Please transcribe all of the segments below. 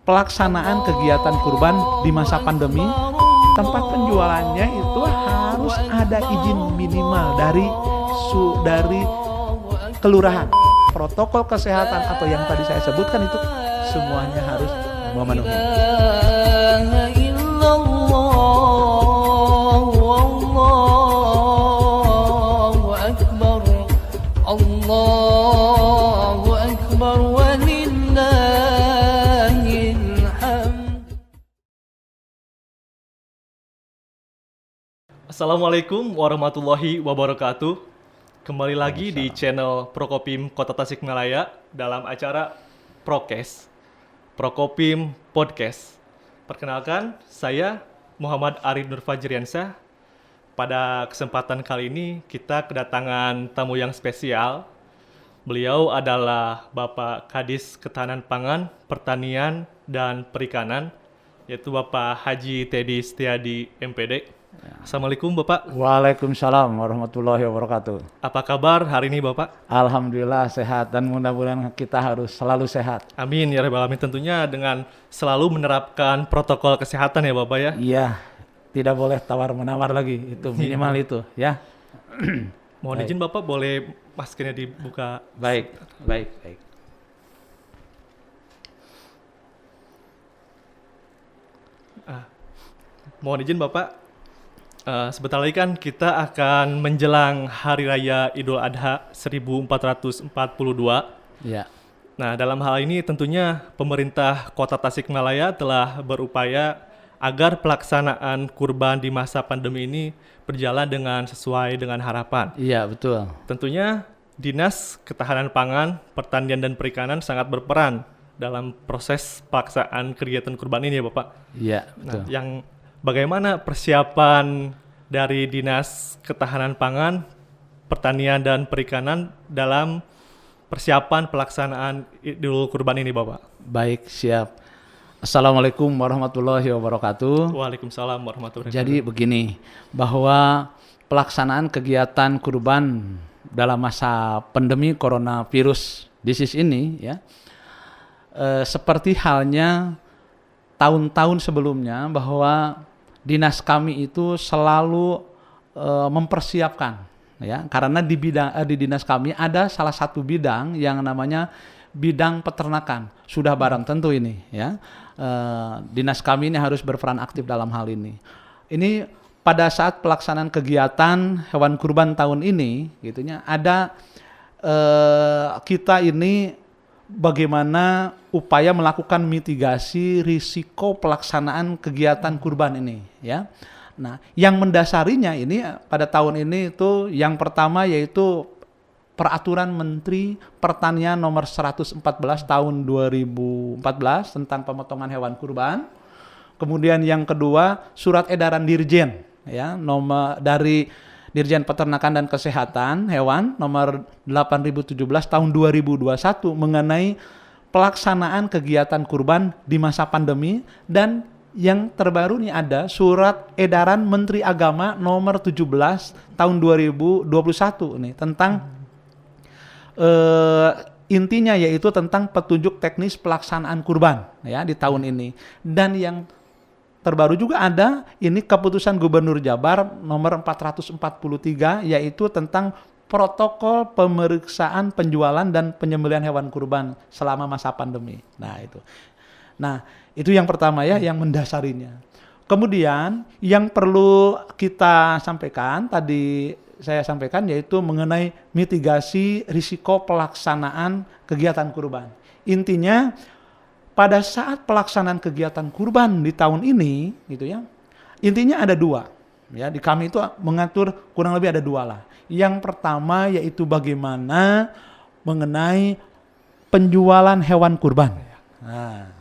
pelaksanaan kegiatan kurban di masa pandemi, tempat penjualannya itu harus ada izin minimal dari kelurahan. Protokol kesehatan atau yang tadi saya sebutkan itu semuanya harus memenuhi. Assalamualaikum warahmatullahi wabarakatuh. Kembali lagi di channel Prokopim Kota Tasikmalaya dalam acara Prokes, Prokopim Podcast. Perkenalkan, saya Muhammad Arif Nur Fajriansyah. Pada kesempatan kali ini kita kedatangan tamu yang spesial. Beliau adalah Bapak Kadis Ketahanan Pangan, Pertanian, dan Perikanan, yaitu Bapak Haji Teddy Setiadi MPD. Assalamualaikum Bapak. Waalaikumsalam warahmatullahi wabarakatuh. Apa kabar hari ini Bapak? Alhamdulillah sehat dan mudah-mudahan kita harus selalu sehat. Amin ya rabbal alamin, tentunya dengan selalu menerapkan protokol kesehatan ya Bapak ya. Iya, tidak boleh tawar-menawar lagi, itu minimal itu ya. Mohon izin Bapak, boleh maskernya dibuka? Baik. Mohon izin Bapak, sebentar lagi kan kita akan menjelang Hari Raya Idul Adha 1442. Ya. Nah, dalam hal ini tentunya pemerintah Kota Tasikmalaya telah berupaya agar pelaksanaan kurban di masa pandemi ini berjalan dengan sesuai dengan harapan. Iya, betul. Tentunya Dinas Ketahanan Pangan, Pertanian dan Perikanan sangat berperan dalam proses pelaksanaan kegiatan kurban ini ya Bapak. Iya, betul. Nah, bagaimana persiapan dari Dinas Ketahanan Pangan, Pertanian dan Perikanan dalam persiapan pelaksanaan Idul Kurban ini Bapak? Baik, siap. Assalamualaikum warahmatullahi wabarakatuh. Waalaikumsalam warahmatullahi wabarakatuh. Jadi begini, bahwa pelaksanaan kegiatan kurban dalam masa pandemi coronavirus disease ini ya, seperti halnya tahun-tahun sebelumnya, bahwa dinas kami itu selalu mempersiapkan ya, karena di dinas kami ada salah satu bidang yang namanya bidang peternakan. Sudah barang tentu ini ya, dinas kami ini harus berperan aktif dalam hal ini. Ini pada saat pelaksanaan kegiatan hewan kurban tahun ini gitunya, ada kita ini bagaimana upaya melakukan mitigasi risiko pelaksanaan kegiatan kurban ini ya. Nah, yang mendasarinya ini pada tahun ini itu yang pertama yaitu Peraturan Menteri Pertanian nomor 114 tahun 2014 tentang pemotongan hewan kurban. Kemudian yang kedua Surat Edaran Dirjen ya, nomor dari Dirjen Peternakan dan Kesehatan Hewan nomor 8017 tahun 2021 mengenai pelaksanaan kegiatan kurban di masa pandemi, dan yang terbaru nih ada Surat Edaran Menteri Agama nomor 17 tahun 2021 nih tentang intinya yaitu tentang petunjuk teknis pelaksanaan kurban ya di tahun ini. Dan yang terbaru juga ada ini keputusan Gubernur Jabar nomor 443 yaitu tentang protokol pemeriksaan penjualan dan penyembelihan hewan kurban selama masa pandemi. Nah, itu yang pertama ya, yang mendasarinya. Kemudian yang perlu kita sampaikan tadi saya sampaikan yaitu mengenai mitigasi risiko pelaksanaan kegiatan kurban. Intinya pada saat pelaksanaan kegiatan kurban di tahun ini gitu ya, intinya ada dua ya, di kami itu mengatur kurang lebih ada dua lah. Yang pertama yaitu bagaimana mengenai penjualan hewan kurban. Nah,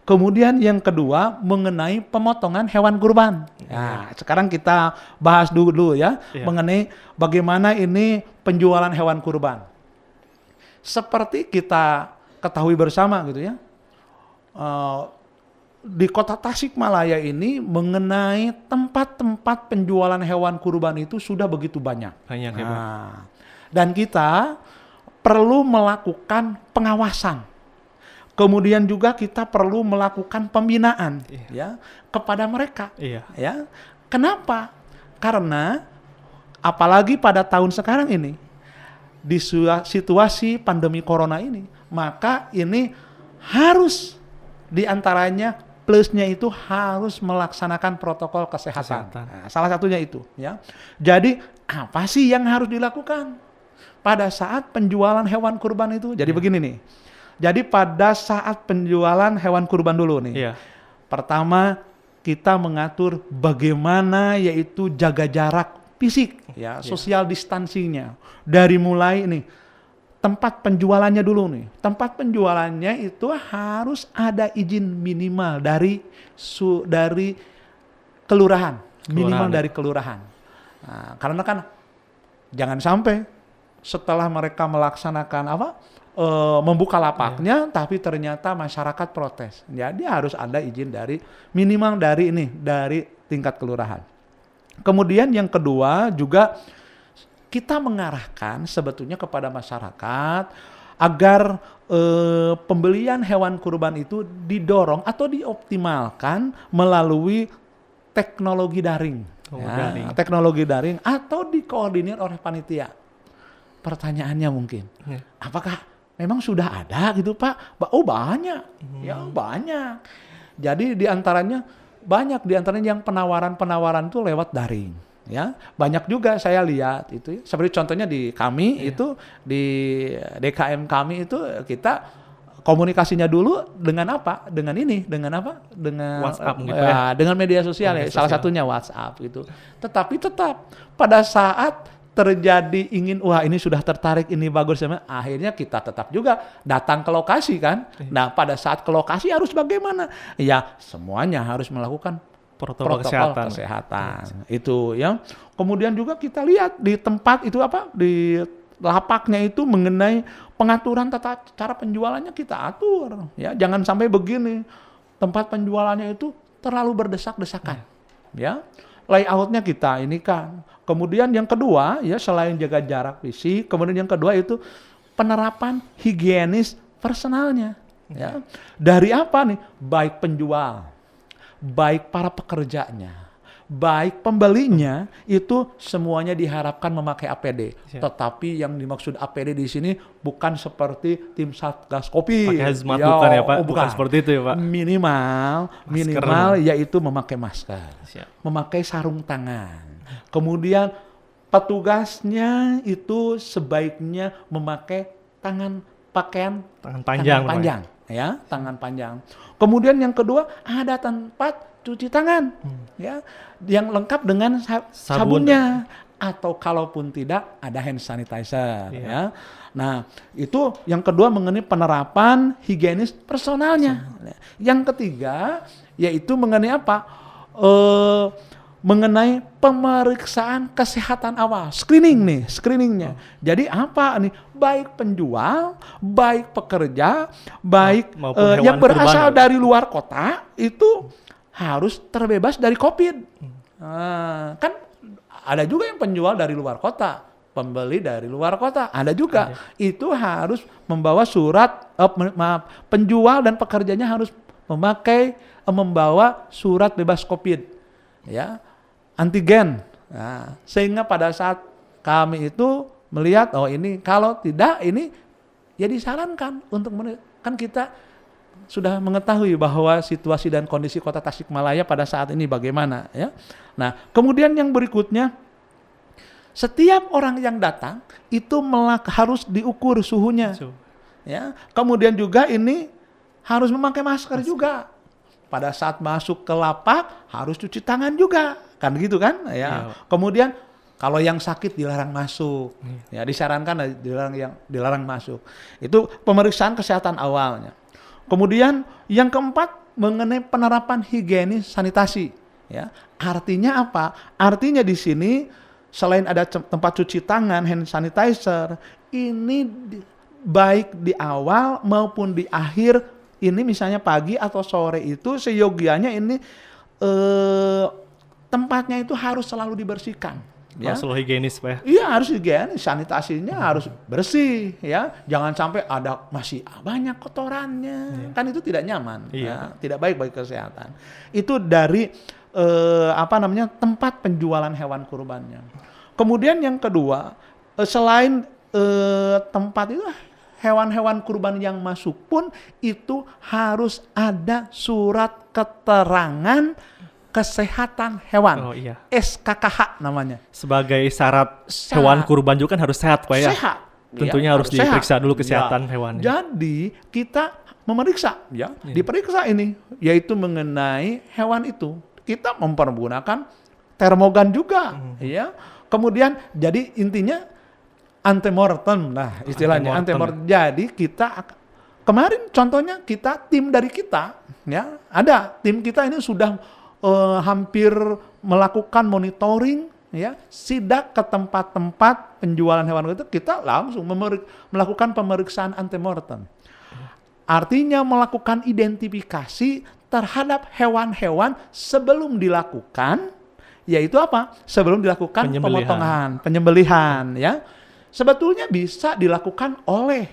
kemudian yang kedua mengenai pemotongan hewan kurban. Nah, sekarang kita bahas dulu ya mengenai bagaimana ini penjualan hewan kurban. Seperti kita ketahui bersama gitu ya, di Kota Tasikmalaya ini mengenai tempat-tempat penjualan hewan kurban itu sudah begitu banyak. Dan kita perlu melakukan pengawasan. Kemudian juga kita perlu melakukan pembinaan ya kepada mereka. Iya. Ya. Kenapa? Karena apalagi pada tahun sekarang ini di situasi pandemi corona ini, maka ini harus diantaranya plusnya itu harus melaksanakan protokol kesehatan. Nah, salah satunya itu ya. Jadi apa sih yang harus dilakukan pada saat penjualan hewan kurban itu? Jadi begini nih. Jadi pada saat penjualan hewan kurban dulu nih. Iya. Pertama kita mengatur bagaimana yaitu jaga jarak fisik ya, social distancingnya. Dari mulai nih tempat penjualannya dulu nih. Tempat penjualannya itu harus ada izin minimal dari kelurahan, minimal dari kelurahan. Nah, karena kan jangan sampai setelah mereka melaksanakan membuka lapaknya, tapi ternyata masyarakat protes. Jadi harus ada izin dari minimal dari tingkat kelurahan. Kemudian yang kedua juga kita mengarahkan sebetulnya kepada masyarakat agar pembelian hewan kurban itu didorong atau dioptimalkan melalui teknologi daring. Teknologi daring atau dikoordinir oleh panitia. Pertanyaannya mungkin, apakah memang sudah ada gitu Pak? Oh banyak, ya banyak. Jadi diantaranya yang penawaran itu lewat daring. Ya, banyak juga saya lihat itu ya. Seperti contohnya di kami itu di DKM kami itu kita komunikasinya dulu dengan apa? Dengan WhatsApp gitu dengan media sosial ya. Salah satunya WhatsApp gitu. Tetapi tetap pada saat terjadi ini sudah tertarik, ini bagus, akhirnya kita tetap juga datang ke lokasi kan. Nah, pada saat ke lokasi harus bagaimana? Ya, semuanya harus melakukan protokol kesehatan. Itu ya. Kemudian juga kita lihat di tempat itu di lapaknya itu mengenai pengaturan tata cara penjualannya kita atur ya. Jangan sampai begini. Tempat penjualannya itu terlalu berdesak-desakan. Ya. Layoutnya kita ini kan. Kemudian yang kedua ya selain jaga jarak fisik, kemudian yang kedua itu penerapan higienis personalnya ya. Dari apa nih? Baik penjual, baik para pekerjanya, baik pembelinya itu semuanya diharapkan memakai APD. Tetapi yang dimaksud APD di sini bukan seperti tim Satgas Covid. Pakai hazmat bukan ya Pak? Bukan seperti itu ya Pak? Minimal yaitu memakai masker, memakai sarung tangan. Kemudian petugasnya itu sebaiknya memakai tangan panjang. Ya, tangan panjang. Kemudian yang kedua ada tempat cuci tangan, ya, yang lengkap dengan sabunnya, atau kalaupun tidak ada hand sanitizer, ya. Nah, itu yang kedua mengenai penerapan higienis personalnya. Yang ketiga yaitu mengenai apa? Mengenai pemeriksaan kesehatan awal, screeningnya. Jadi apa nih? Baik penjual, baik pekerja, baik yang berasal dari luar kota itu harus terbebas dari COVID. Kan ada juga yang penjual dari luar kota, pembeli dari luar kota, ada juga. Itu harus membawa surat, penjual dan pekerjanya harus membawa surat bebas COVID, ya. Antigen. Nah, sehingga pada saat kami itu melihat ini kalau tidak ini ya disarankan untuk kan kita sudah mengetahui bahwa situasi dan kondisi Kota Tasikmalaya pada saat ini bagaimana ya. Nah, kemudian yang berikutnya setiap orang yang datang itu harus diukur suhunya. Ya. Kemudian juga ini harus memakai masker juga. Pada saat masuk ke lapak harus cuci tangan juga, kan gitu kan? Ya. Kemudian kalau yang sakit dilarang masuk, ya disarankan dilarang masuk. Itu pemeriksaan kesehatan awalnya. Kemudian yang keempat mengenai penerapan higienis sanitasi, ya. Artinya apa? Artinya di sini selain ada tempat cuci tangan, hand sanitizer, ini baik di awal maupun di akhir. Ini misalnya pagi atau sore itu seyogianya ini tempatnya itu harus selalu dibersihkan. ya. Harus selalu higienis, Pak ya. Iya, harus higienis, sanitasinya harus bersih ya. Jangan sampai ada masih banyak kotorannya. Kan itu tidak nyaman. Iya. Ya, tidak baik bagi kesehatan. Itu dari tempat penjualan hewan kurbannya. Kemudian yang kedua, selain tempat itu hewan-hewan kurban yang masuk pun itu harus ada surat keterangan kesehatan hewan. Oh iya. SKKH namanya. Sebagai syarat hewan kurban juga kan harus sehat, Pak ya. Sehat. Tentunya Ya, harus diperiksa sehat. dulu kesehatan Ya. hewannya. Jadi kita memeriksa, ya, diperiksa ini, yaitu mengenai hewan itu. Kita mempergunakan termogan juga, ya. Kemudian jadi intinya antemortem, nah istilahnya antemortem. Jadi kita kemarin contohnya tim dari kita, ya, ada tim kita ini sudah hampir melakukan monitoring, ya, sidak ke tempat-tempat penjualan hewan itu, kita langsung melakukan pemeriksaan antemortem. Artinya melakukan identifikasi terhadap hewan-hewan sebelum dilakukan, yaitu apa? Sebelum dilakukan penyembelihan, ya. Sebetulnya bisa dilakukan oleh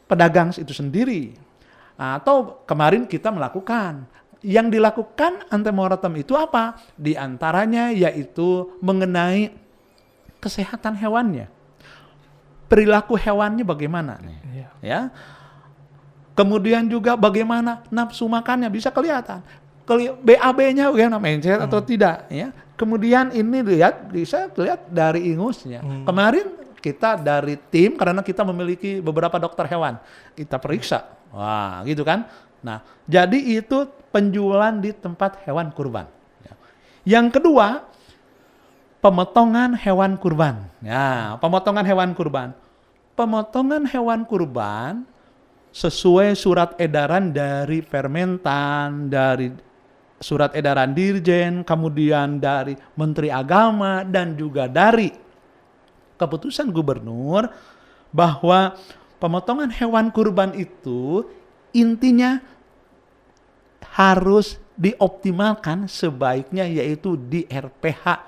pedagang itu sendiri. Atau kemarin kita melakukan. Yang dilakukan antemortem itu apa? Di antaranya yaitu mengenai kesehatan hewannya. Perilaku hewannya bagaimana nih? Ya. Kemudian juga bagaimana nafsu makannya bisa kelihatan. BAB-nya bagaimana, mencret atau tidak, ya. Kemudian ini bisa lihat dari ingusnya. Kemarin kita dari tim, karena kita memiliki beberapa dokter hewan, kita periksa. Wah, gitu kan. Nah, jadi itu penjualan di tempat hewan kurban. Yang kedua, pemotongan hewan kurban. Ya, pemotongan hewan kurban. Pemotongan hewan kurban sesuai surat edaran dari Permentan, dari surat edaran Dirjen, kemudian dari Menteri Agama, dan juga dari keputusan gubernur, bahwa pemotongan hewan kurban itu intinya harus dioptimalkan sebaiknya, yaitu di RPH,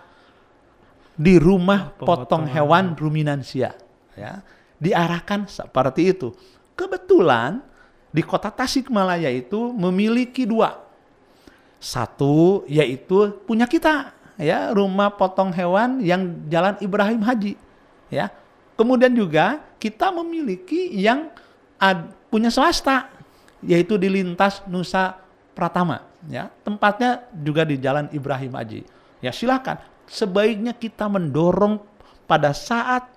di rumah potong hewan ruminansia, ya. Diarahkan seperti itu. Kebetulan di Kota Tasikmalaya itu memiliki 2. Satu yaitu punya kita, ya, rumah potong hewan yang Jalan Ibrahim Haji, ya. Kemudian juga kita memiliki yang punya swasta, yaitu di Lintas Nusa Pratama, ya. Tempatnya juga di Jalan Ibrahim Haji. Ya, silakan. Sebaiknya kita mendorong pada saat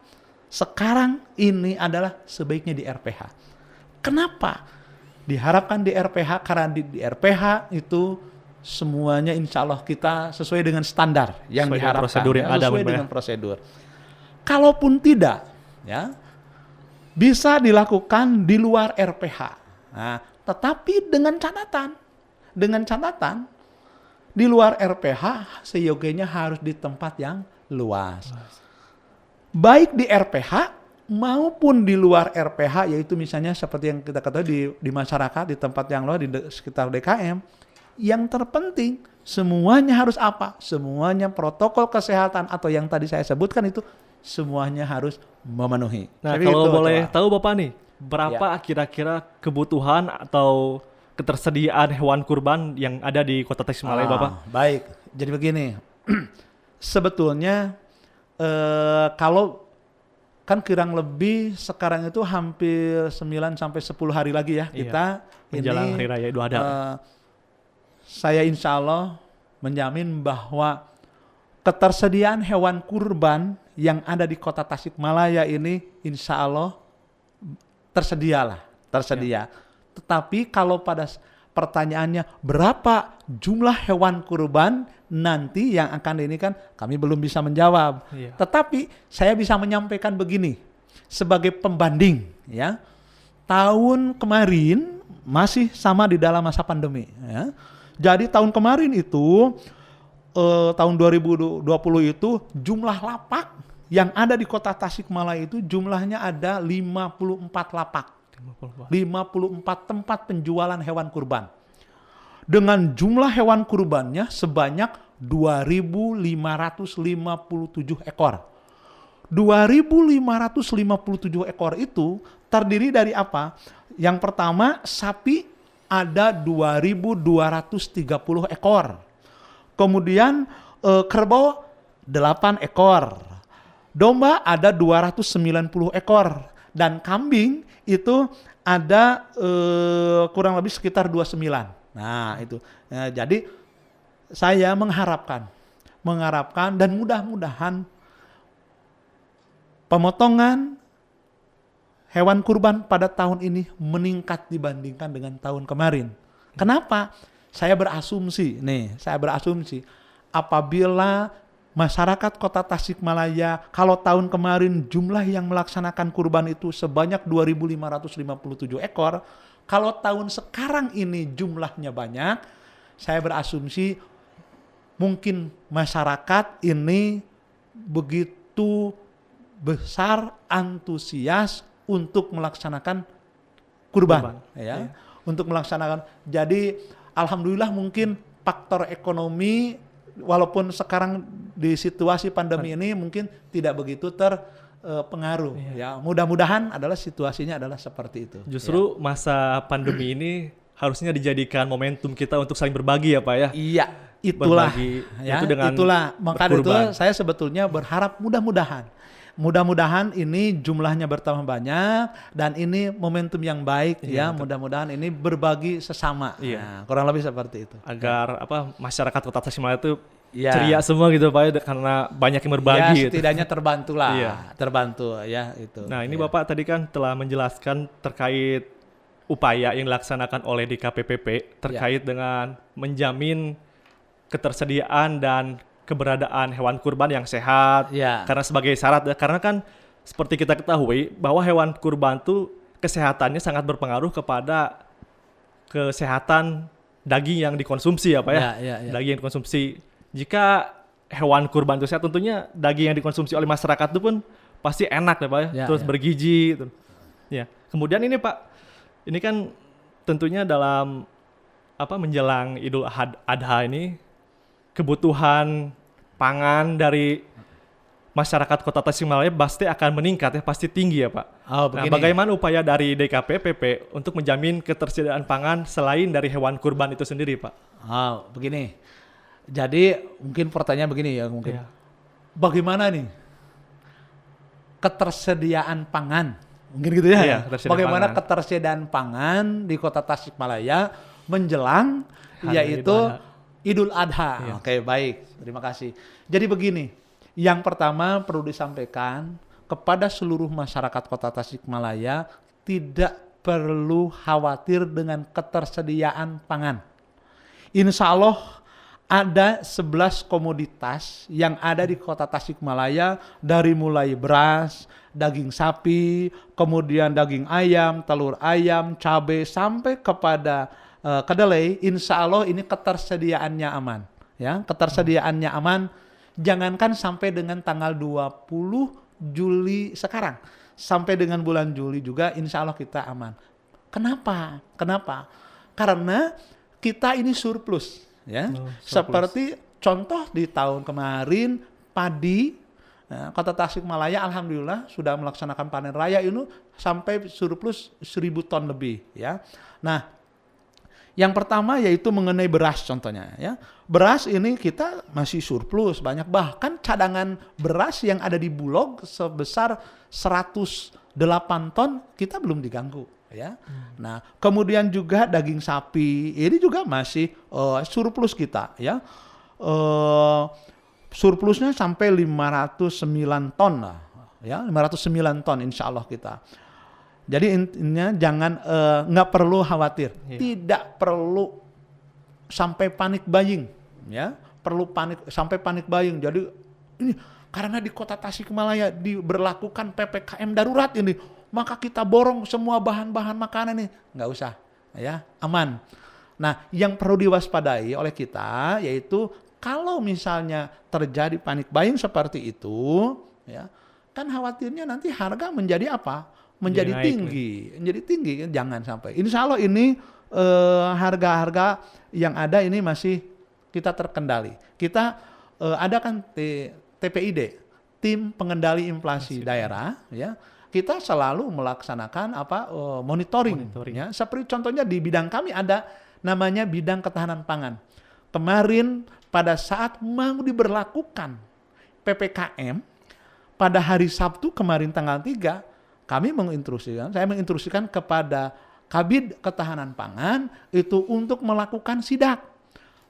sekarang ini adalah sebaiknya di RPH. Kenapa diharapkan di RPH? Karena di RPH itu semuanya insya Allah kita sesuai dengan standar yang sesuai diharapkan, prosedur yang ada, sesuai dengan prosedur. Kalaupun tidak, ya, bisa dilakukan di luar RPH. Nah, tetapi dengan catatan di luar RPH seyogianya harus di tempat yang luas. Baik di RPH maupun di luar RPH, yaitu misalnya seperti yang kita ketahui di masyarakat, di tempat yang luas, di sekitar DKM. Yang terpenting semuanya harus apa? Semuanya protokol kesehatan atau yang tadi saya sebutkan itu semuanya harus memenuhi. Nah, jadi kalau itu, boleh tahu Bapak nih, berapa kira-kira kebutuhan atau ketersediaan hewan kurban yang ada di Kota Tasikmalaya, Bapak? Baik, jadi begini. Sebetulnya kalau kan kurang lebih sekarang itu hampir 9 sampai 10 hari lagi ya, kita menjelang Hari Raya Idul Adha. Saya insya Allah menjamin bahwa ketersediaan hewan kurban yang ada di Kota Tasikmalaya ini insya Allah tersedia. Tetapi kalau pada pertanyaannya berapa jumlah hewan kurban nanti yang akan ini, kan kami belum bisa menjawab. Tetapi saya bisa menyampaikan begini sebagai pembanding, ya. Tahun kemarin masih sama di dalam masa pandemi, ya. Jadi tahun kemarin itu tahun 2020 itu jumlah lapak yang ada di Kota Tasikmalaya itu jumlahnya ada 54 lapak. 54 tempat penjualan hewan kurban. Dengan jumlah hewan kurbannya sebanyak 2.557 ekor. 2.557 ekor itu terdiri dari apa? Yang pertama, sapi ada 2.230 ekor. Kemudian kerbau 8 ekor. Domba ada 290 ekor. Dan kambing itu ada kurang lebih sekitar 29. Nah, itu. Jadi saya mengharapkan dan mudah-mudahan pemotongan hewan kurban pada tahun ini meningkat dibandingkan dengan tahun kemarin. Kenapa? Saya berasumsi apabila masyarakat Kota Tasikmalaya kalau tahun kemarin jumlah yang melaksanakan kurban itu sebanyak 2.557 ekor, kalau tahun sekarang ini jumlahnya banyak, saya berasumsi mungkin masyarakat ini begitu besar antusias untuk melaksanakan kurban. Untuk melaksanakan. Jadi alhamdulillah mungkin faktor ekonomi walaupun sekarang di situasi pandemi ini mungkin tidak begitu terpengaruh. Ya, mudah-mudahan adalah situasinya adalah seperti itu. Justru masa pandemi ini harusnya dijadikan momentum kita untuk saling berbagi ya Pak ya. Iya, itulah. Berbagi, ya, itu dengan itulah. Maka itu berkurban. saya sebetulnya berharap mudah-mudahan ini jumlahnya bertambah banyak dan ini momentum yang baik ya. Mudah-mudahan ini berbagi sesama. Nah, kurang lebih seperti itu. Agar masyarakat Kota Tasikmalaya itu ceria semua gitu Pak ya, karena banyak yang berbagi. Ya, setidaknya terbantu lah. Terbantu ya itu. Nah, ini Bapak tadi kan telah menjelaskan terkait upaya yang dilaksanakan oleh DKPPP terkait dengan menjamin ketersediaan dan keberadaan hewan kurban yang sehat, karena sebagai syarat karena kan seperti kita ketahui bahwa hewan kurban itu kesehatannya sangat berpengaruh kepada kesehatan daging yang dikonsumsi ya Pak ya. Daging yang dikonsumsi. Jika hewan kurban itu sehat, tentunya daging yang dikonsumsi oleh masyarakat itu pun pasti enak ya Pak ya, terus bergizi gitu. Ya. Kemudian ini Pak, ini kan tentunya dalam menjelang Idul Adha ini kebutuhan pangan dari masyarakat Kota Tasikmalaya pasti akan meningkat ya, pasti tinggi ya Pak. Nah, bagaimana upaya dari DKPPP untuk menjamin ketersediaan pangan selain dari hewan kurban itu sendiri Pak? Begini. Jadi mungkin pertanyaan begini ya mungkin. Bagaimana nih ketersediaan pangan? Mungkin gitu ya. Bagaimana ketersediaan pangan di Kota Tasikmalaya menjelang yaitu Idul Adha. Oke, baik. Terima kasih. Jadi begini, yang pertama perlu disampaikan kepada seluruh masyarakat Kota Tasikmalaya tidak perlu khawatir dengan ketersediaan pangan. Insya Allah ada 11 komoditas yang ada di Kota Tasikmalaya dari mulai beras, daging sapi, kemudian daging ayam, telur ayam, cabai sampai kepada kedelai, insya Allah ini ketersediaannya aman. Ya, ketersediaannya aman. Jangankan sampai dengan tanggal 20 Juli sekarang, sampai dengan bulan Juli juga insya Allah kita aman. Kenapa? Karena kita ini surplus. Ya, seperti contoh di tahun kemarin padi. Kota Tasikmalaya alhamdulillah sudah melaksanakan panen raya ini sampai surplus 1.000 ton lebih. Ya, nah. Yang pertama yaitu mengenai beras contohnya ya. Beras ini kita masih surplus banyak, bahkan cadangan beras yang ada di Bulog sebesar 108 ton kita belum diganggu ya. Nah, kemudian juga daging sapi ini juga masih surplus kita ya. Surplusnya sampai 509 ton lah ya, 509 ton insya Allah kita. Jadi intinya jangan nggak perlu khawatir, tidak perlu sampai panik buying, ya. Perlu sampai panik buying. Jadi ini karena di Kota Tasikmalaya diberlakukan PPKM darurat ini, maka kita borong semua bahan-bahan makanan ini, nggak usah, ya, aman. Nah, yang perlu diwaspadai oleh kita yaitu kalau misalnya terjadi panik buying seperti itu, ya, kan khawatirnya nanti harga menjadi apa? Menjadi tinggi, jangan sampai. Insya Allah ini harga-harga yang ada ini masih kita terkendali. Kita adakan TPID, tim pengendali inflasi daerah, ya. Kita selalu melaksanakan monitoring. Ya. Seperti contohnya di bidang kami ada namanya bidang ketahanan pangan. Kemarin pada saat mau diberlakukan PPKM pada hari Sabtu kemarin tanggal 3, saya menginstruksikan kepada Kabid Ketahanan Pangan itu untuk melakukan sidak.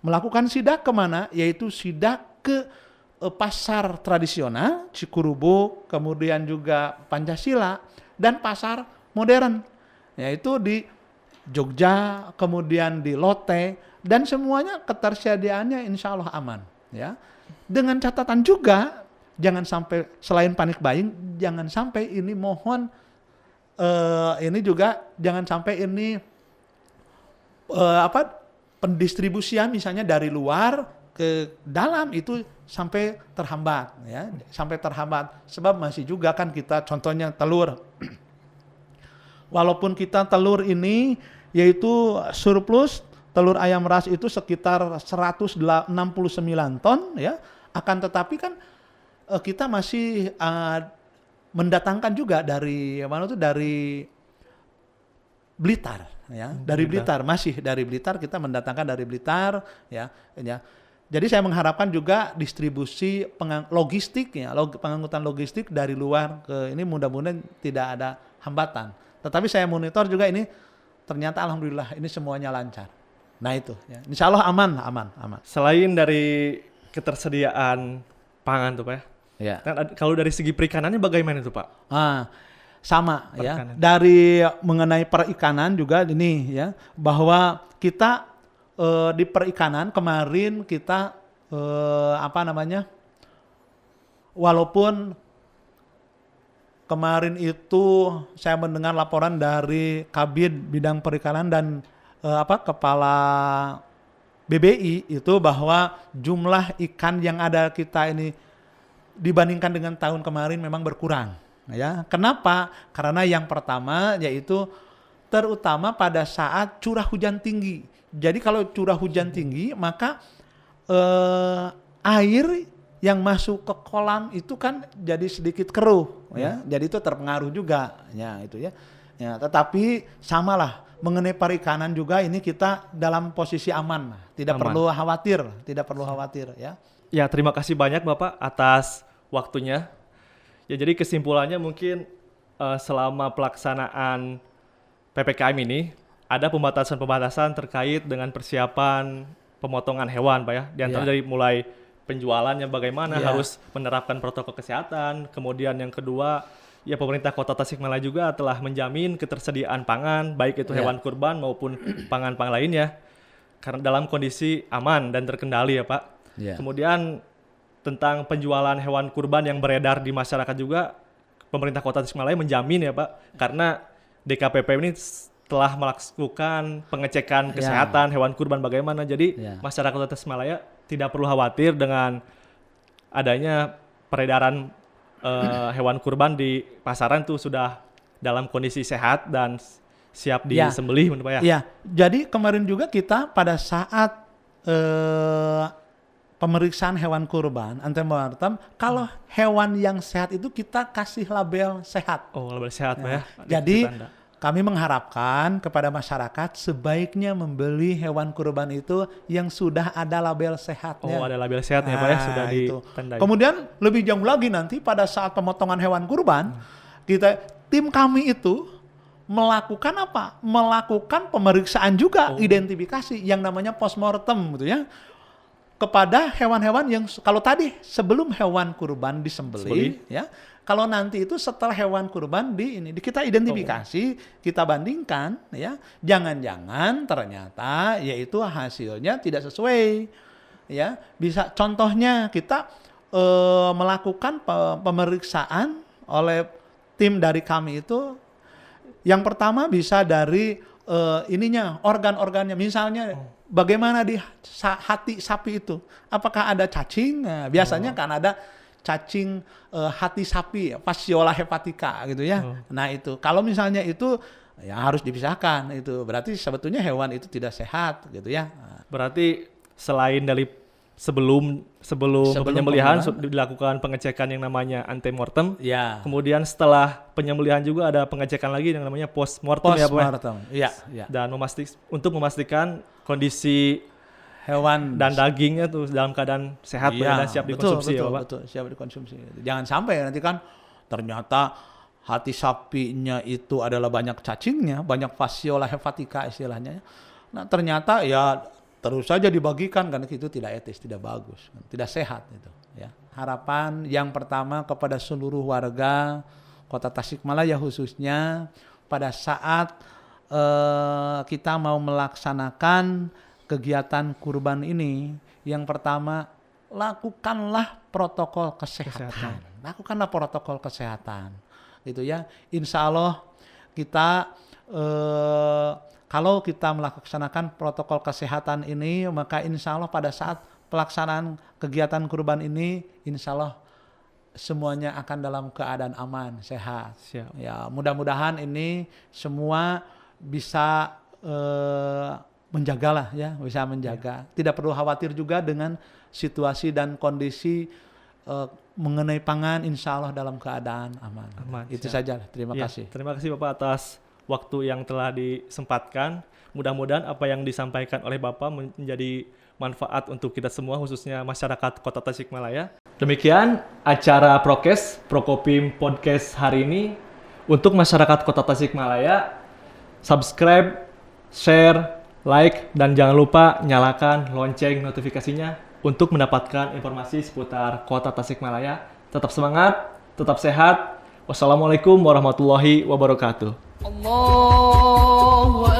Melakukan sidak kemana? Yaitu sidak ke pasar tradisional, Cikurubu, kemudian juga Pancasila, dan pasar modern, yaitu di Jogja, kemudian di Lotte, dan semuanya ketersediaannya insya Allah aman. Ya. Dengan catatan juga, jangan sampai, selain panik buying, jangan sampai ini mohon, jangan sampai ini pendistribusian misalnya dari luar ke dalam itu sampai terhambat, ya, sebab masih juga kan kita contohnya telur, walaupun kita telur ini yaitu surplus telur ayam ras itu sekitar 169 ton, ya, akan tetapi kan kita masih mendatangkan juga dari Blitar, ya, dari Blitar, masih dari Blitar, kita mendatangkan dari Blitar, ya. Jadi saya mengharapkan juga distribusi logistik, ya, pengangkutan logistik dari luar ke ini mudah-mudahan tidak ada hambatan. Tetapi saya monitor juga ini ternyata alhamdulillah ini semuanya lancar. Nah itu, ya. Insya Allah aman. Selain dari ketersediaan pangan tuh Pak ya, kalau dari segi perikanannya bagaimana itu Pak? Sama perikanan. Ya, dari mengenai perikanan juga ini, ya, bahwa kita di perikanan kemarin kita walaupun kemarin itu saya mendengar laporan dari Kabid Bidang Perikanan dan Kepala BBI itu bahwa jumlah ikan yang ada kita ini dibandingkan dengan tahun kemarin memang berkurang. Ya, kenapa? Karena yang pertama yaitu terutama pada saat curah hujan tinggi. Jadi kalau curah hujan tinggi maka air yang masuk ke kolam itu kan jadi sedikit keruh, ya. Jadi itu terpengaruh juga, ya itu ya. Ya, tetapi samalah mengenai perikanan juga ini kita dalam posisi aman, tidak perlu khawatir, ya. Ya, terima kasih banyak Bapak atas waktunya. Ya, jadi kesimpulannya mungkin selama pelaksanaan PPKM ini ada pembatasan-pembatasan terkait dengan persiapan pemotongan hewan, Pak ya. Di antara dari mulai penjualannya bagaimana, harus menerapkan protokol kesehatan. Kemudian yang kedua, ya pemerintah Kota Tasikmalaya juga telah menjamin ketersediaan pangan, baik itu hewan kurban maupun pangan-pangan lainnya, karena dalam kondisi aman dan terkendali ya Pak. Kemudian tentang penjualan hewan kurban yang beredar di masyarakat juga, pemerintah Kota Tasikmalaya menjamin ya Pak, karena DKPP ini telah melakukan pengecekan kesehatan hewan kurban bagaimana. Jadi masyarakat Kota Tasikmalaya tidak perlu khawatir dengan adanya peredaran hewan kurban di pasaran tuh sudah dalam kondisi sehat dan siap disembelih, Pak ya. Iya. Jadi kemarin juga kita pada saat pemeriksaan hewan kurban antemortem, kalau hewan yang sehat itu kita kasih label sehat. Oh, label sehat, Pak ya. Jadi kami mengharapkan kepada masyarakat sebaiknya membeli hewan kurban itu yang sudah ada label sehatnya. Oh, ada label sehatnya Pak ya, sudah ditandai. Kemudian lebih jauh lagi nanti pada saat pemotongan hewan kurban, tim kami itu melakukan apa? Melakukan pemeriksaan juga, identifikasi yang namanya postmortem gitu ya. Kepada hewan-hewan yang kalau tadi sebelum hewan kurban disembelih ya. Kalau nanti itu setelah hewan kurban kita identifikasi, kita bandingkan ya. Jangan-jangan ternyata yaitu hasilnya tidak sesuai. Ya, bisa contohnya kita melakukan pemeriksaan oleh tim dari kami itu, yang pertama bisa dari organ-organnya, misalnya bagaimana di hati sapi itu, apakah ada cacing? Nah, biasanya kan ada cacing hati sapi, fasciola hepatica gitu ya. Nah itu kalau misalnya itu ya harus dipisahkan, itu berarti sebetulnya hewan itu tidak sehat gitu ya. Berarti selain dari sebelum Sebelum penyembelihan pembunuhan. dilakukan pengecekan yang namanya antemortem. Ya. Kemudian setelah penyembelihan juga ada pengecekan lagi yang namanya postmortem ya Pak. Postmortem. Iya, iya. Dan untuk memastikan kondisi Hewan dan dagingnya tuh dalam keadaan sehat iya, dan siap dikonsumsi ya Pak. betul, siap dikonsumsi. Jangan sampai nanti kan ternyata hati sapinya itu adalah banyak cacingnya, banyak fasciola hepatica istilahnya. Nah, ternyata ya terus saja dibagikan karena itu tidak etis, tidak bagus, tidak sehat itu ya. Harapan yang pertama kepada seluruh warga Kota Tasikmalaya khususnya pada saat kita mau melaksanakan kegiatan kurban ini, yang pertama lakukanlah protokol kesehatan. Lakukanlah protokol kesehatan, gitu ya. Insya Allah kita kalau kita melaksanakan protokol kesehatan ini, maka insya Allah pada saat pelaksanaan kegiatan kurban ini, insya Allah semuanya akan dalam keadaan aman, sehat. Siap. Ya, mudah-mudahan ini semua bisa menjagalah ya, bisa menjaga. Tidak perlu khawatir juga dengan situasi dan kondisi mengenai pangan, insya Allah dalam keadaan aman. Itu siap. saja. Terima kasih. Terima kasih Bapak atas waktu yang telah disempatkan. Mudah-mudahan apa yang disampaikan oleh Bapak menjadi manfaat untuk kita semua, khususnya masyarakat Kota Tasikmalaya. Demikian acara Prokes Prokopim Podcast hari ini. Untuk masyarakat Kota Tasikmalaya, subscribe, share, like, dan jangan lupa nyalakan lonceng notifikasinya untuk mendapatkan informasi seputar Kota Tasikmalaya. Tetap semangat, tetap sehat. Wassalamualaikum warahmatullahi wabarakatuh. الله